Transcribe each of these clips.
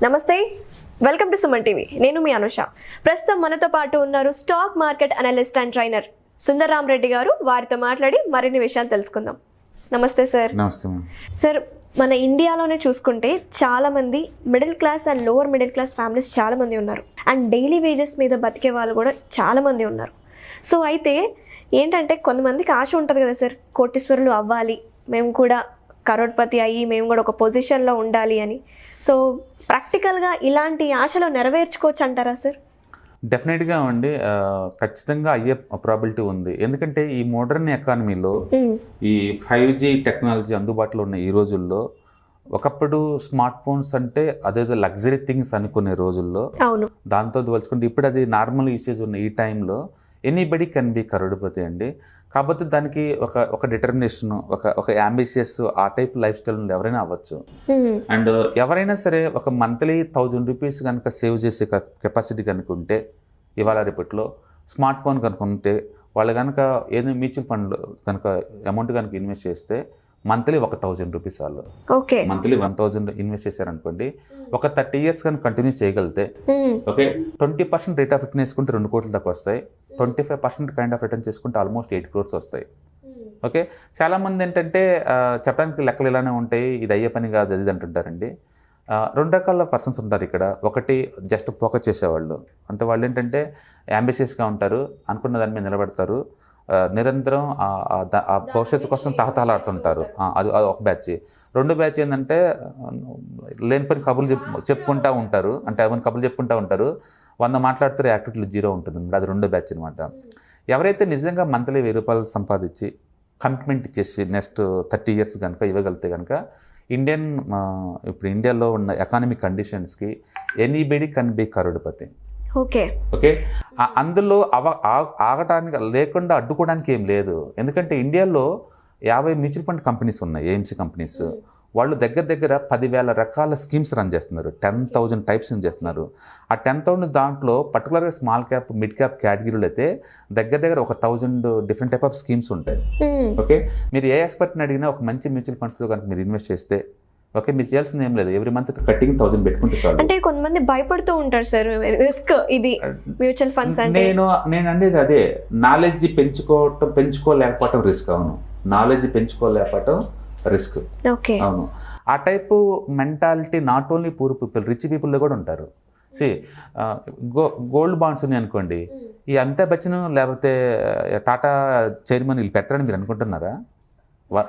నమస్తే, welcome to Suman TV. నేను మీ అనుష. ప్రస్తుతం మనతో పాటు ఉన్నారు stock market analyst and trainer Sundara Ram Reddy garu. వారితో మాట్లాడి మరిన్ని విషయాలు తెలుసుకుందాం. నమస్తే సార్. నమస్తే సార్, మన ఇండియాలోనే చూసుకుంటే చాలా మంది middle class and lower middle class families చాలా మంది ఉన్నారు. అండ్ డైలీ వేజెస్ మీద బతికే వాళ్ళు కూడా చాలా మంది ఉన్నారు. సో అయితే ఏంటంటే కొంతమందికి ఆశ ఉంటుంది కదా సార్, కోటీశ్వరులు అవ్వాలి, మేము కూడా కరోడ్పతి అయ్యి మేము కూడా ఒక పొజిషన్లో ఉండాలి అని. సో ప్రాక్టికల్గా ఇలాంటి ఆశలు నెరవేర్చుకోవచ్చు అంటారా సార్? డెఫినెట్గా అండి, ఖచ్చితంగా అయ్యే ప్రాబిలిటీ ఉంది. ఎందుకంటే ఈ మోడర్న్ ఎకానమీలో ఈ 5G టెక్నాలజీ అందుబాటులో ఉన్న ఈ రోజుల్లో, ఒకప్పుడు స్మార్ట్ ఫోన్స్ అంటే అదేదో లగ్జరీ థింగ్స్ అనుకునే రోజుల్లో, దాంతో పోల్చుకుంటే ఇప్పుడు అది నార్మల్ యూసేజ్ ఉన్న ఈ టైంలో ఎనీబడి కెన్ బి కరోడ్పతి అండి. కాకపోతే దానికి ఒక డిటర్మినేషన్, ఒక అంబిషియస్ ఆ టైప్ లైఫ్ స్టైల్ నుండి ఎవరైనా అవ్వచ్చు. అండ్ ఎవరైనా సరే ఒక మంత్లీ 1000 రూపీస్ కనుక సేవ్ చేసే కెపాసిటీ కనుక ఉంటే, ఇవాళ రేపట్లో స్మార్ట్ ఫోన్ కనుక ఉంటే, వాళ్ళు కనుక ఏదైనా మ్యూచువల్ ఫండ్ కనుక అమౌంట్ కనుక ఇన్వెస్ట్ చేస్తే మంత్లీ 1000 రూపీస్ వాళ్ళు మంత్లీ 1000 ఇన్వెస్ట్ చేశారనుకోండి, ఒక 30 ఇయర్స్ కనుక కంటిన్యూ చేయగలిగితే, ఓకే 20% రేట్ ఆఫ్ రిటర్న్ వేసుకుంటే 2 కోట్ల దాకా వస్తాయి. 25% కైండ్ ఆఫ్ రిటర్న్ చేసుకుంటే ఆల్మోస్ట్ 8 crores వస్తాయి. ఓకే, చాలామంది ఏంటంటే చెప్పడానికి లెక్కలు ఇలానే ఉంటాయి, ఇది అయ్యే పని కాదు అది అంటుంటారండి. 2 రకాల పర్సన్స్ ఉంటారు ఇక్కడ. ఒకటి జస్ట్ ఫోకస్ చేసేవాళ్ళు, అంటే వాళ్ళు ఏంటంటే అంబిషియస్గా ఉంటారు, అనుకున్న దాని మీద నిలబడతారు, నిరంతరం ఆ భవిష్యత్తు కోసం తహతహలాడుతుంటారు. అది ఒక బ్యాచ్. 2 బ్యాచ్ ఏంటంటే లేనిపోయిన కబుర్లు చెప్పుకుంటూ ఉంటారు, అంటే అవన్నీ కబుర్లు చెప్పుకుంటూ ఉంటారు, 100 మాట్లాడుతారు, యాక్టివిటీలు 0 ఉంటుంది. అది 2 బ్యాచ్ అనమాట. ఎవరైతే నిజంగా మంత్లీ 1000 రూపాయలు సంపాదించి కమిట్మెంట్ ఇచ్చేసి నెక్స్ట్ 30 ఇయర్స్ కనుక ఇవ్వగలిగితే కనుక, ఇప్పుడు ఇండియాలో ఉన్న ఎకానమిక్ కండిషన్స్కి anybody can be crorepati. Okay, అందులో ఆగటానికి లేకుండా అడ్డుకోవడానికి ఏం లేదు. ఎందుకంటే ఇండియాలో 50 మ్యూచువల్ ఫండ్ కంపెనీస్ ఉన్నాయి, ఏఎంసీ కంపెనీస్. వాళ్ళు దగ్గర 10,000 రకాల స్కీమ్స్ రన్ చేస్తున్నారు, 10,000 టైప్స్ చేస్తున్నారు. ఆ 10,000 దాంట్లో పర్టికులర్గా స్మాల్ క్యాప్, మిడ్ క్యాప్ కేటగిరీలు అయితే దగ్గర 1000 డిఫరెంట్ టైప్ ఆఫ్ స్కీమ్స్ ఉంటాయి. ఓకే, మీరు ఏ ఎక్స్పర్ట్ని అడిగినా ఒక మంచి మ్యూచువల్ ఫండ్స్లో కనుక మీరు ఇన్వెస్ట్ చేస్తే, ఓకే, మీరు చేయాల్సింది ఏం లేదు, ఎవ్రీ మంత్ కట్టింగ్ 1000 పెట్టుకుంటే చాలు. అంటే కొంతమంది భయపడుతూ ఉంటారు సార్, రిస్క్ ఇది మ్యూచువల్ ఫండ్స్ అంటే. నేను అనేది అదే, నాలెడ్జ్ పెంచుకోలేకపోవటం రిస్క్. అవును, నాలెడ్జ్ పెంచుకోలేకపోవటం రిస్క్. అవును, ఆ type mentality not only poor people, rich పీపుల్లో కూడా ఉంటారు. గోల్డ్ బాండ్స్ ఉన్నాయి అనుకోండి, ఈ అమితాబ్ బచ్చన్ లేకపోతే టాటా చైర్మన్ వీళ్ళు పెట్టరని మీరు అనుకుంటున్నారా?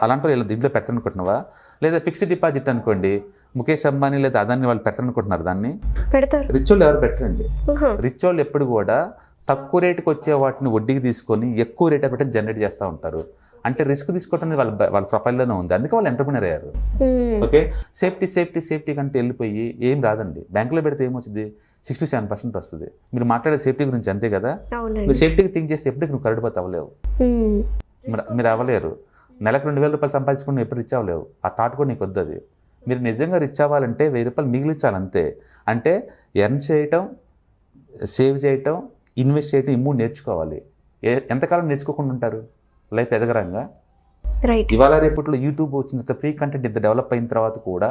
అలాంటి వీళ్ళు దీంట్లో పెడతారనుకుంటున్నావా? లేదా ఫిక్స్డ్ డిపాజిట్ అనుకోండి, ముఖేష్ అంబానీ లేదా అదాన్ని వాళ్ళు పెడతారనుకుంటున్నారు, దాన్ని పెడతారు. రిచ్ వాళ్ళు ఎవరు పెట్టరండి. రిచ్ వాళ్ళు ఎప్పుడు కూడా తక్కువ రేటుకి వచ్చే వాటిని వడ్డీకి తీసుకొని ఎక్కువ రేట్ ఆఫ్ రిటర్న్ జనరేట్ చేస్తూ ఉంటారు. అంటే రిస్క్ తీసుకోవటం అనేది వాళ్ళ ప్రొఫైల్లోనే ఉంది, అందుకే వాళ్ళు ఎంటర్ప్రినర్ అయ్యారు. ఓకే, సేఫ్టీ కంటే వెళ్ళిపోయి ఏం రాదండి. బ్యాంకులో పెడితే ఏమొచ్చింది, 6-7% వస్తుంది. మీరు మాట్లాడే సేఫ్టీ గురించి అంతే కదా. నువ్వు సేఫ్టీకి థింక్ చేస్తే ఎప్పటికి నువ్వు కరోడ్పతి అవ్వలేవు, మీరు అవ్వలేరు. నెలకు 2,000 రూపాయలు సంపాదించుకుని ఎప్పుడు రిచ్ అవ్వలేవు. ఆ థాట్ కూడా నీకు వద్దు. అది మీరు నిజంగా రిచ్ అవ్వాలంటే 1000 రూపాయలు మిగిలించాలి అంతే. అంటే ఎర్న్ చేయటం, సేవ్ చేయటం, ఇన్వెస్ట్ చేయటం, ఈ 3 నేర్చుకోవాలి. ఎంతకాలం నేర్చుకోకుండా ఉంటారు లైఫ్ ఎదగరంగా? ఇవాళ రేపట్లో యూట్యూబ్ వచ్చిన తర్వాత, ఫ్రీ కంటెంట్ ఇంత డెవలప్ అయిన తర్వాత కూడా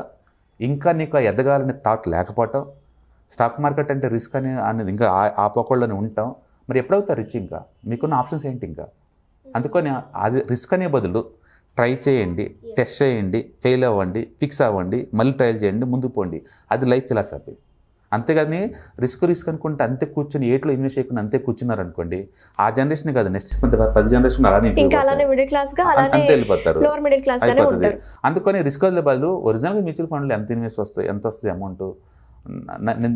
ఇంకా నీకు ఎదగాలనే థాట్ లేకపోవటం, స్టాక్ మార్కెట్ అంటే రిస్క్ అనేది ఇంకా ఆ పోకళ్ళలోనే ఉంటాం. మరి ఎప్పుడవుతారు రిచ్? ఇంకా మీకున్న ఆప్షన్స్ ఏంటి? ఇంకా అందుకని అది రిస్క్ అనే బదులు ట్రై చేయండి, టెస్ట్ చేయండి, ఫెయిల్ అవ్వండి, ఫిక్స్ అవ్వండి, మళ్ళీ ట్రయల్ చేయండి, ముందు పోండి. అది లైఫ్ ఫిలాసఫీ. అంతేగాని రిస్క్ అనుకుంటే అంతే కూర్చొని ఏట్లో ఇన్వెస్ట్ చేయకుండా అంతే కూర్చున్నారు అనుకోండి, ఆ జనరేషన్ కాదు, నెక్స్ట్ 10 జనరేషన్ అంతే వెళ్ళిపోతారు, అయిపోతుంది. అందుకని రిస్క్ వదిలే బదులు ఒరిజినల్గా మ్యూచువల్ ఫండ్లో ఎంత వస్తుంది అమౌంట్,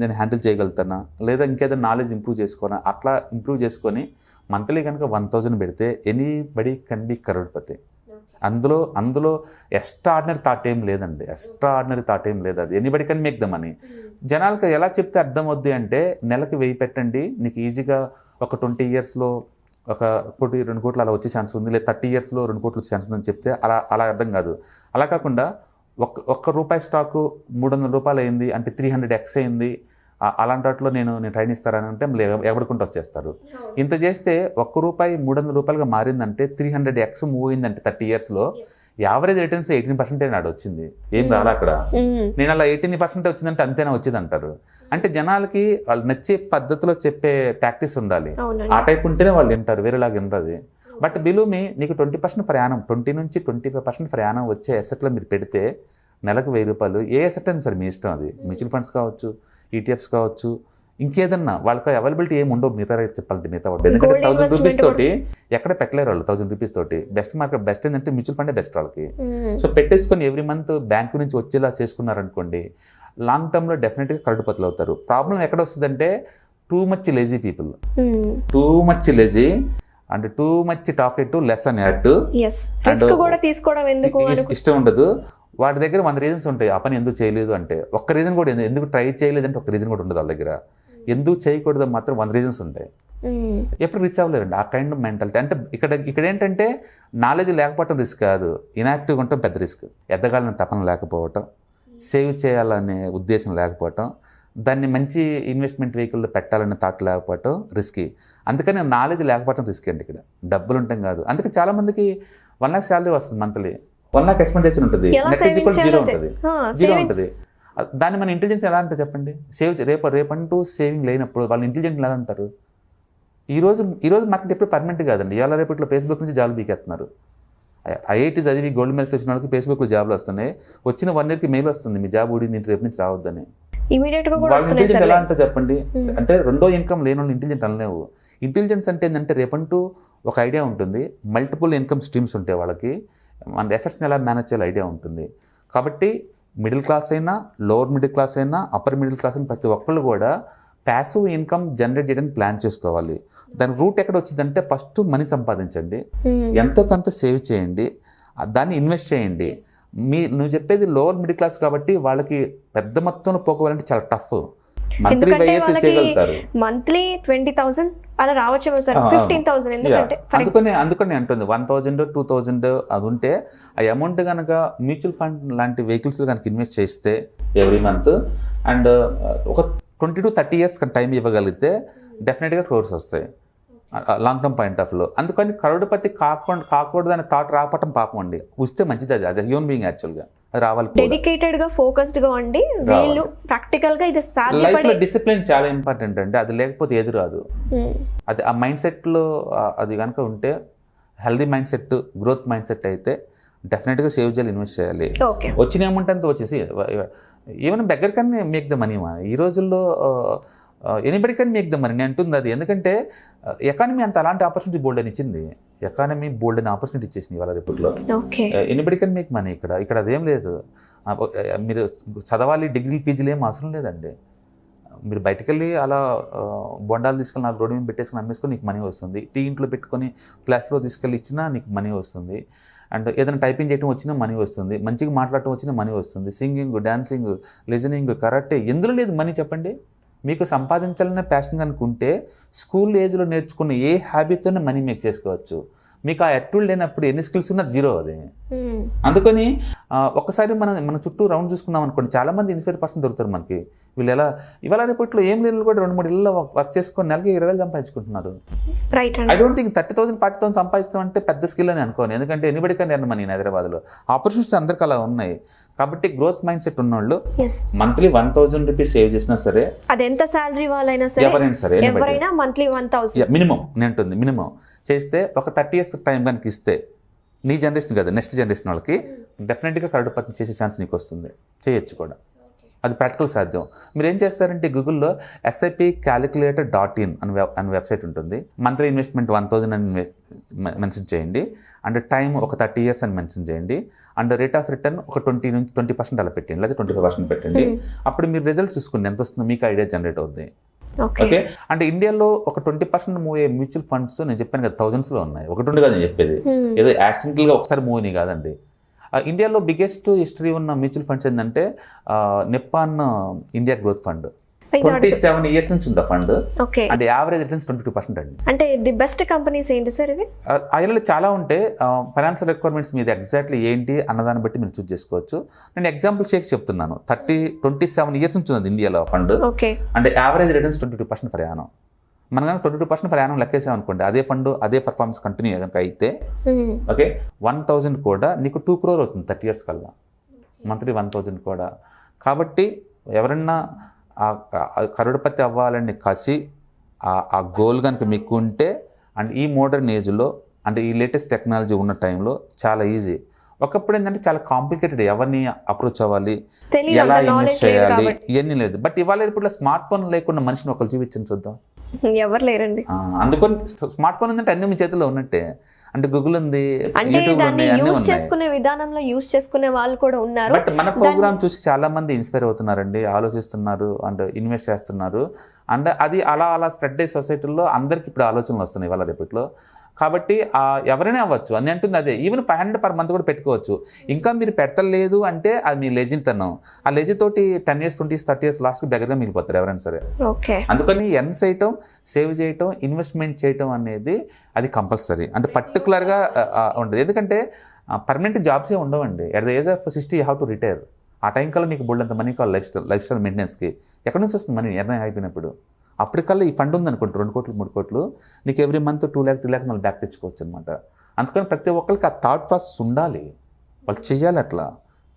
నేను హ్యాండిల్ చేయగలుగుతానా, లేదా ఇంకేదైనా నాలెడ్జ్ ఇంప్రూవ్ చేసుకోనా, అట్లా ఇంప్రూవ్ చేసుకొని మంత్లీ కనుక 1000 పెడితే ఎనీబడి కెన్ బి కరోడ్పతి. అందులో ఎక్స్ట్రాడినరీ థాట్ ఏం లేదండి, అది anybody can make the money. జనాలకు ఎలా చెప్తే అర్థం అవుద్ది అంటే, నెలకి 1000 పెట్టండి, నీకు ఈజీగా ఒక 20 ఇయర్స్లో 1 కోటి 2 కోట్లు అలా వచ్చే ఛాన్స్ ఉంది, లేదా 30 ఇయర్స్లో 2 కోట్లు వచ్చే ఛాన్స్ ఉందని చెప్తే అలా అర్థం కాదు. అలా కాకుండా ఒక్క రూపాయి స్టాకు 300 రూపాయలు అయింది అంటే 300x అయింది, అలాంటి వాటిలో నేను ట్రైన్ ఇస్తారని అంటే ఎవడుకుంటూ వచ్చేస్తారు. ఇంత చేస్తే 1 రూపాయి 300 రూపాయలుగా మారిందంటే 300x మూవ్ అయిందంటే 30 ఇయర్స్లో యావరేజ్ రిటర్న్స్ 18% నాడు వచ్చింది, ఏం రాలా అక్కడ. నేను అలా 18% వచ్చిందంటే అంతేనా వచ్చేది అంటారు. అంటే జనాలకి వాళ్ళు నచ్చే పద్ధతిలో చెప్పే ప్రాక్టీస్ ఉండాలి, ఆ టైప్ ఉంటేనే వాళ్ళు వింటారు, వేరేలాగా వినరు. బట్ బిలీవ్ మీ, నీకు 20% ప్రయాణం, 20 నుంచి 25% ప్రయాణం వచ్చే అసెట్లో మీరు పెడితే నెలకు 1000 రూపాయలు, ఏ అసెట్ అయినా సరే మీ ఇష్టం, అది మ్యూచువల్ ఫండ్స్ కావచ్చు, ఈటీఎఫ్స్ కావచ్చు, ఇంకేదన్నా వాళ్ళకి అవైలబిలిటీ ఏమి ఉండవు మిగతా చెప్పాలంటే. మిగతా ఎందుకంటే 1000 రూపీస్ తోటి ఎక్కడ పెట్టలేరు వాళ్ళు. 1000 రూపీస్ తోటి బెస్ట్ మార్కెట్, బెస్ట్ ఏంటంటే మ్యూచువల్ ఫండే బెస్ట్ వాళ్ళకి. సో పెట్టేసుకొని ఎవ్రీ మంత్ బ్యాంకు నుంచి వచ్చేలా చేసుకున్నారనుకోండి, లాంగ్ టర్మ్లో డెఫినెట్గా కరడుపతులు అవుతారు. ప్రాబ్లం ఎక్కడ వస్తుందంటే too much lazy people, too much lazy and too much tactless అని యాక్ట్, ఇష్టం ఉండదు. వాటి దగ్గర 100 రీజన్స్ ఉంటాయి ఆ పని ఎందుకు చేయలేదు అంటే. ఒక్క రీజన్ కూడా, ఎందుకు ట్రై చేయలేదు అంటే ఒక్క రీజన్ కూడా ఉండదు వాళ్ళ దగ్గర. ఎందుకు చేయకూడదు మాత్రం 100 రీజన్స్ ఉంటాయి. ఎప్పుడు రీచ్ అవ్వలేరండి ఆ కైండ్ ఆఫ్ మెంటాలిటీ. అంటే ఇక్కడ ఏంటంటే నాలెడ్జ్ లేకపోవటం రిస్క్ కాదు, ఇనాక్టివ్గా ఉండటం పెద్ద రిస్క్. ఎదగాలని తపన లేకపోవటం, సేవ్ చేయాలనే ఉద్దేశం లేకపోవటం, దాన్ని మంచి ఇన్వెస్ట్మెంట్ వెహికల్లో పెట్టాలనే థాట్ లేకపోవటం రిస్కీ. అందుకని నాలెడ్జ్ లేకపోవటం రిస్క్ అండి. ఇక్కడ డబ్బులు ఉంటాం కాదు. అందుకే చాలా మందికి 1 lakh శాలరీ వస్తుంది, మంత్లీ 1 lakh ఎక్స్పెండిచర్ ఉంటుంది, నెట్ ఈజ్ ఈక్వల్ జీరో ఉంటుంది. దాన్ని మన ఇంటెలిజెన్స్ ఎలా అంటే చెప్పండి, రేపంటూ సేవింగ్ లేనప్పుడు వాళ్ళు ఇంటెలిజెంట్ ఎలా అంటారు? ఈ రోజు మార్కెట్ ఎప్పుడు పర్మనెంట్ కాదండి. ఇవాళ రేపట్లో ఫేస్బుక్ నుంచి జాబ్ బీకేస్తున్నారు. ఐఐటీ చదివి గోల్డ్ మెడల్స్ వచ్చిన వాళ్ళకి ఫేస్బుక్లో జాబ్లు వస్తున్నాయి. వచ్చిన 1 yearకి మెయిల్ వస్తుంది, మీ జాబ్ ఊడింది, రేపు నుంచి రావద్దని. వాళ్ళు ఇంటెలిజెంట్ ఎలా అంటే చెప్పండి. అంటే రెండో ఇన్కమ్ లేని వాళ్ళు ఇంటెలిజెంట్ అనలేవు. ఇంటెలిజెన్స్ అంటే ఏంటంటే రేపంటూ ఒక ఐడియా ఉంటుంది, మల్టిపుల్ ఇన్కమ్ స్ట్రీమ్స్ ఉంటాయి వాళ్ళకి, మన అసెట్స్ని ఎలా మేనేజ్ చేయాలి ఐడియా ఉంటుంది. కాబట్టి మిడిల్ క్లాస్ అయినా, లోవర్ మిడిల్ క్లాస్ అయినా, అప్పర్ మిడిల్ క్లాస్ అయినా ప్రతి ఒక్కళ్ళు కూడా ప్యాసివ్ ఇన్కమ్ జనరేట్ చేయడానికి ప్లాన్ చేసుకోవాలి. దాని రూట్ ఎక్కడ వచ్చిందంటే ఫస్ట్ మనీ సంపాదించండి, ఎంతో కొంత సేవ్ చేయండి, దాన్ని ఇన్వెస్ట్ చేయండి. నువ్వు చెప్పేది లోవర్ మిడిల్ క్లాస్ కాబట్టి వాళ్ళకి పెద్ద మొత్తంలో పోకోవాలంటే చాలా టఫ్. మంత్లీ మంత్లీ 20,000 అలా రావచ్చు, 15,000. అందుకని అంటుంది 1,000 2,000 అది ఉంటే ఆ అమౌంట్ కనుక మ్యూచువల్ ఫండ్ లాంటి వెహికల్స్ కనుక ఇన్వెస్ట్ చేస్తే ఎవ్రీ మంత్ అండ్ ఒక 20 to 30 years టైం ఇవ్వగలిగితే డెఫినెట్గా క్రోర్స్ వస్తాయి లాంగ్ టర్మ్ పాయింట్ ఆఫ్ లో. అందుకని కరోడుపతి కాకూడదు అనే థాట్ రాపటం పాపం అండి. వస్తే మంచిది, అది హ్యూమన్ బీయింగ్ యాక్చువల్గా అది రావాలి. డెడికేటెడ్ గా ఫోకస్డ్ గా ఉండి వీళ్ళు ప్రాక్టికల్ గా ఇది లైఫ్ లో డిసిప్లిన్ చాలా ఇంపార్టెంట్ అండి. అది లేకపోతే ఏది రాదు. అది ఆ మైండ్ సెట్ లో అది కనుక ఉంటే, healthy mind set, growth mind set అయితే డెఫినెట్గా సేవ్ చేయాలి, ఇన్వెస్ట్ చేయాలి. వచ్చిన అమౌంట్ అంతా వచ్చేసి ఈవెన్ బెగ్గర్ కన్నా మేక్ ద మనీ. ఈ రోజుల్లో anybody can make the money నేను అంటుంది అది. ఎందుకంటే ఎకానమీ అంత అలాంటి ఆపర్చునిటీ బోల్డ్ అని ఇచ్చింది. ఎకానమీ బోల్డ్ అని ఆపర్చునిటీ ఇచ్చేసింది ఇవాళ రేపట్లో. Anybody can make money. ఇక్కడ అదేం లేదు. మీరు చదవాలి, డిగ్రీ పీజీలు ఏం అవసరం లేదండి. మీరు బయటకు వెళ్ళి అలా బొండాలు తీసుకెళ్ళి 4 రోడ్డు మీద పెట్టేసుకుని అమ్మేసుకొని నీకు మనీ వస్తుంది. టీ ఇంట్లో పెట్టుకొని ప్లస్లో తీసుకెళ్ళి ఇచ్చినా నీకు మనీ వస్తుంది. అండ్ ఏదైనా టైపింగ్ చేయడం వచ్చినా మనీ వస్తుంది, మంచిగా మాట్లాడటం వచ్చినా మనీ వస్తుంది. సింగింగ్, డాన్సింగ్, లిజనింగ్, కరాటే, ఎందులో లేదు మనీ చెప్పండి. మీకు సంపాదించాలనే ప్యాషన్ అనుకుంటే స్కూల్ ఏజ్లో నేర్చుకున్న ఏ హ్యాబిట్తోనే మనీ మేక్ చేసుకోవచ్చు. మీకు ఆ ఎట్టులు లేనప్పుడు ఎన్ని స్కిల్స్ ఉన్నా జీరో అది. అందుకని ఒక్కసారి మన చుట్టూ రౌండ్ చూసుకున్నాం అనుకోండి, చాలా మంది ఇన్స్పైర్ పర్సన్ దొరుకుతారు మనకి. వీళ్ళు ఎలా ఇవాళ రేపట్లో ఏం లేని కూడా 2-3 ఇళ్ళలో వర్క్ చేసుకొని నెలకి 20,000 సంపాదించుకుంటున్నారు. ఐ డోంట్ థింక్ 30,000 40,000 సంపాదిస్తాం అంటే పెద్ద స్కిల్ అని అనుకోని. ఎందుకంటే ఎనిబడి కానీ ఎర్న్ మనీ హైదరాబాద్లో ఆపర్చునిటీస్ అందరికీ అలా ఉన్నాయి. కాబట్టి గ్రోత్ మైండ్ సెట్ ఉన్నోళ్ళు మంత్లీ 1,000 రూపీస్ సేవ్ చేసినా సరే, అదెంత సాలరీ వాళ్ళైనా సరే, ఎవరైనా సరే, ఎవరైనా మంత్లీ 1,000 మినిమం నేను మినిమం చేస్తే ఒక 30 years టైం కనుక ఇస్తే, నీ జనరేషన్ కదా నెక్స్ట్ జనరేషన్ వాళ్ళకి డెఫినెట్గా కరోడుపతి చేసే ఛాన్స్ నీకు వస్తుంది. చేయొచ్చు కూడా, అది ప్రాక్టికల్ సాధ్యం. మీరు ఏం చేస్తారంటే గూగుల్లో SIPcalculator.in అని వెబ్సైట్ ఉంటుంది. మంత్లీ ఇన్వెస్ట్మెంట్ 1,000 అని మెన్షన్ చేయండి. అండ్ టైం ఒక 30 years అని మెన్షన్ చేయండి. అండ్ రేట్ ఆఫ్ రిటర్న్ ఒక 20% అలా పెట్టండి, లేదా 25% పెట్టండి. అప్పుడు మీరు రిజల్ట్ చూసుకోండి ఎంత వస్తుందో, మీకు ఐడియా జనరేట్ అవుతుంది. ఓకే, అంటే ఇండియాలో ఒక 20% మూవ్ అయ్యే మ్యూచువల్ ఫండ్స్ నేను చెప్పాను కదా thousands లో ఉన్నాయి. ఒకటి కాదు నేను చెప్పేది, ఏదో యాక్సిడెంటల్గా ఒకసారి మూవ్ అని కాదండి. ఇండియాలో బిగ్గెస్ట్ హిస్టరీ ఉన్న మ్యూచువల్ ఫండ్స్ ఏంటంటే Nippon India growth fund. 27 years నుంచి ఉంది ఫండ్. అంటే యావరేజ్ రిటర్న్స్ 22% అండి. అంటే ది బెస్ట్ కంపెనీస్ ఏంటి సార్ ఇవి? ఐలో చాలా ఉంటాయి. ఫైనాన్షియల్ రిక్వైర్మెంట్స్ మీద ఎగ్జాక్ట్లీ ఏంటి అన్నదాన్ని బట్టి మీరు చూస్ చేసుకోవచ్చు. నేను ఎగ్జాంపుల్ షేక్ చెప్తున్నాను. 27 years నుంచి ఉంది ఇండియాలో ఫండ్. అంటే యావరేజ్ రిటర్న్స్ 22% ప్రయాణం. మనం కనుక 22% per annum లెక్కేసాం అనుకోండి, అదే ఫండ్ అదే పర్ఫార్మెన్స్ కంటిన్యూ కనుక అయితే ఓకే 1,000 కూడా నీకు 2 crore అవుతుంది 30 years కల్లా, మంత్లీ 1,000 కూడా. కాబట్టి ఎవరన్నా కరోడపతి అవ్వాలని కసి ఆ గోల్ కనుక మీకు ఉంటే, అండ్ ఈ మోడర్న్ ఏజ్లో అంటే ఈ లేటెస్ట్ టెక్నాలజీ ఉన్న టైంలో చాలా ఈజీ. ఒకప్పుడు ఏంటంటే చాలా కాంప్లికేటెడ్, ఎవరిని అప్రోచ్ అవ్వాలి, ఎలా ఇన్వెస్ట్ చేయాలి, ఇవన్నీ లేదు. బట్ ఇవాళ ఇప్పుడు స్మార్ట్ ఫోన్ లేకుండా మనిషిని ఒకరు చూపించండి చూద్దాం, ఎవరు లేరండి. అందుకని స్మార్ట్ ఫోన్ ఉందంటే అన్ని మీ చేతిలో ఉన్నట్టే. అంటే గూగుల్ ఉంది, అంటే యూట్యూబ్ దాన్ని ఉంది, అన్ని యూజ్ ఉన్నాయి. చేసుకునే విధానంలో యూజ్ చేసుకునే వాళ్ళు కూడా ఉన్నారు. బట్ మన ప్రోగ్రామ్ చూసి చాలా మంది ఇన్స్పైర్ అవుతున్నారండి, ఆలోచిస్తున్నారు అండ్ ఇన్వెస్ట్ చేస్తున్నారు. అండ్ అది అలా అలా స్ప్రెడ్ అయ్యే సొసైటీలో అందరికి ఇప్పుడు ఆలోచనలు వస్తున్నాయి ఇవాళ రేపట్లో. కాబట్టి ఎవరైనా అవ్వచ్చు అని అంటుంది అదే. ఈవెన్ 500 per month కూడా పెట్టుకోవచ్చు. ఇంకా మీరు పెడతలేదు అంటే అది మీ లెజితనం. ఆ లెజితోటి 10 years 20 years 30 years లాస్ట్కి దగ్గరగా మిగిలిపోతారు ఎవరైనా సరే. అందుకని ఎర్న్ చేయటం, సేవ్ చేయటం, ఇన్వెస్ట్మెంట్ చేయటం అనేది అది కంపల్సరీ. అంటే పర్టికులర్గా ఉంటుంది. ఎందుకంటే పర్మనెంట్ జాబ్సే ఉండవండి. At the age of 60 you have to retire. ఆ టైం కల్లా నీకు బోల్డ్ అంత మనీ కావాలి లైఫ్ స్టైల్ మెయింటెనెన్స్కి. ఎక్కడి నుంచి వస్తుంది మనీ ఎర్న్ అయిపోయినప్పుడు? అప్పటికల్లా ఈ ఫండ్ ఉందనుకోండి 2 కోట్లు 3 కోట్లు, నీకు ఎవ్రీ మంత్ 2 lakh 3 lakh మళ్ళీ బ్యాక్ తెచ్చుకోవచ్చు అనమాట. అందుకని ప్రతి ఒక్కరికి ఆ థాట్ ప్రాసెస్ ఉండాలి, వాళ్ళు చేయాలి. అట్లా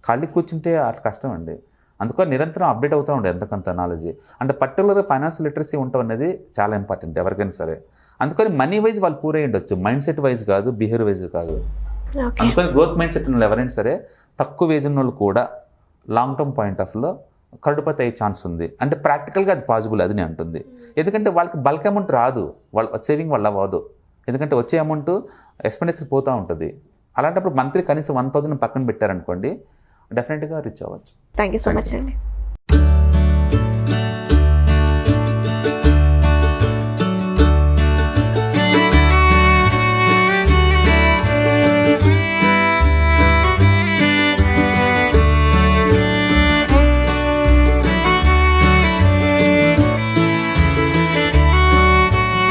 ఖాళీ కూర్చుంటే అట్లా కష్టం అండి. అందుకని నిరంతరం అప్డేట్ అవుతూ ఉండే ఎంతకంత నాలెడ్జ్. అంటే పర్టికులర్గా ఫైనాన్షియల్ లిటరసీ ఉండటం అనేది చాలా ఇంపార్టెంట్ ఎవరికైనా సరే. అందుకని మనీ వైజ్ వాళ్ళు పూరై ఉండొచ్చు, మైండ్ సెట్ వైజ్ కాదు, బిహేవియర్ వైజ్ కాదు. అందుకని గ్రోత్ మైండ్ సెట్ ఉన్న వాళ్ళు ఎవరైనా సరే, తక్కువ ఏజ్ ఉన్న వాళ్ళు కూడా లాంగ్ టర్మ్ పాయింట్ ఆఫ్ వ్యూలో కరోడపతి అయ్యే ఛాన్స్ ఉంది. అంటే ప్రాక్టికల్గా అది పాసిబుల్, అది నేను అంటుంది. ఎందుకంటే వాళ్ళకి బల్క్ అమౌంట్ రాదు, వాళ్ళ సేవింగ్ వల్ల అవ్వదు. ఎందుకంటే వచ్చే అమౌంట్ ఎక్స్పెండిచర్ పోతూ ఉంటుంది. అలాంటప్పుడు మంత్లీ కనీసం 1,000 పక్కన పెట్టారనుకోండి, డెఫినెట్గా రీచ్ అవ్వచ్చు. థ్యాంక్ యూ సో మచ్ అండి.